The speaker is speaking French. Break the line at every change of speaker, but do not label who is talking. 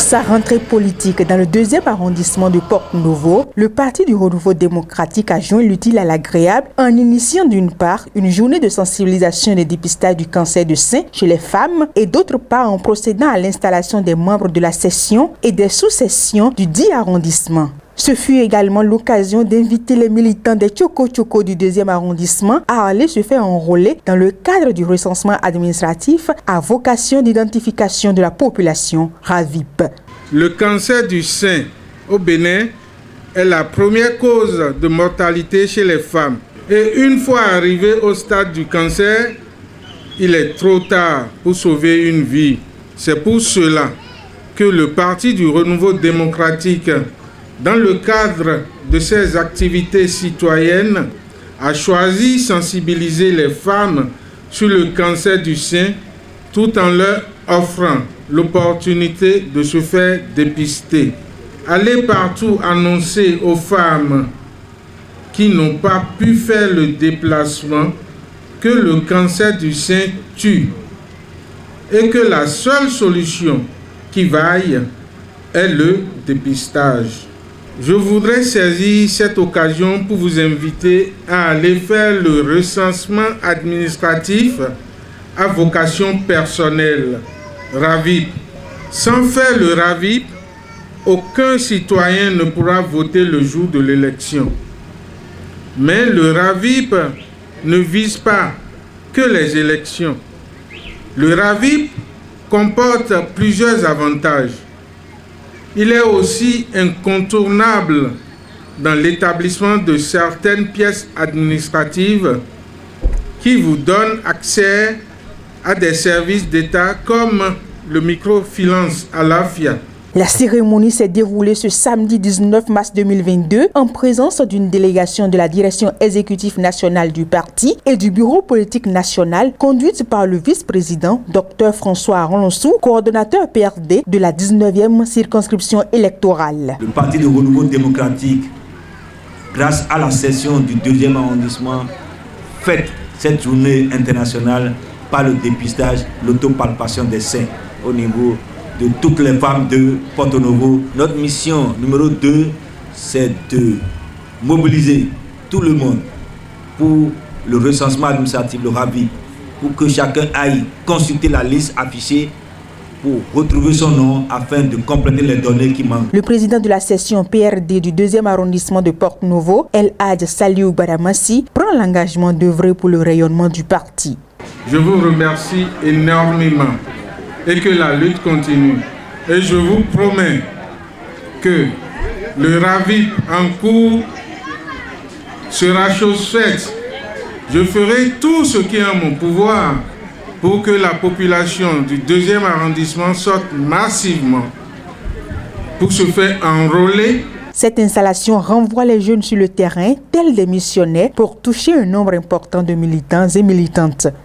Pour sa rentrée politique dans le 2e arrondissement de Porte-Novo, le Parti du Renouveau démocratique a joint l'utile à l'agréable en initiant d'une part une journée de sensibilisation et de dépistage du cancer du sein chez les femmes et d'autre part en procédant à l'installation des membres de la session et des sous-sessions du 10 arrondissement. Ce fut également l'occasion d'inviter les militants des Tchoko-Tchoko du 2e arrondissement à aller se faire enrôler dans le cadre du recensement administratif à vocation d'identification de la population RAVIP.
Le cancer du sein au Bénin est la première cause de mortalité chez les femmes. Et une fois arrivé au stade du cancer, il est trop tard pour sauver une vie. C'est pour cela que le Parti du Renouveau démocratique, dans le cadre de ses activités citoyennes, a choisi de sensibiliser les femmes sur le cancer du sein tout en leur offrant l'opportunité de se faire dépister. Allez partout annoncer aux femmes qui n'ont pas pu faire le déplacement que le cancer du sein tue et que la seule solution qui vaille est le dépistage. Je voudrais saisir cette occasion pour vous inviter à aller faire le recensement administratif à vocation personnelle, RAVIP. Sans faire le RAVIP, aucun citoyen ne pourra voter le jour de l'élection. Mais le RAVIP ne vise pas que les élections. Le RAVIP comporte plusieurs avantages. Il est aussi incontournable dans l'établissement de certaines pièces administratives qui vous donnent accès à des services d'État comme le microfinance à l'AFIA.
La cérémonie s'est déroulée ce samedi 19 mars 2022 en présence d'une délégation de la direction exécutive nationale du parti et du bureau politique national conduite par le vice-président Dr François Aronsou, coordonnateur PRD de la 19e circonscription électorale.
Le Parti du Renouveau démocratique, grâce à la session du 2e arrondissement, fête cette journée internationale par le dépistage, l'autopalpation des seins au niveau de toutes les femmes de Porte-Novo. Notre mission numéro 2, c'est de mobiliser tout le monde pour le recensement administratif, le RAVIP, pour que chacun aille consulter la liste affichée pour retrouver son nom afin de compléter les données qui manquent.
Le président de la session PRD du 2e arrondissement de Porte-Novo, El Hadj Saliou Baramassi, prend l'engagement d'œuvrer pour le rayonnement du parti.
Je vous remercie énormément et que la lutte continue. Et je vous promets que le RAVIP en cours sera chose faite. Je ferai tout ce qui est en mon pouvoir pour que la population du 2e arrondissement sorte massivement pour se faire enrôler.
Cette installation renvoie les jeunes sur le terrain, tels des missionnaires, pour toucher un nombre important de militants et militantes.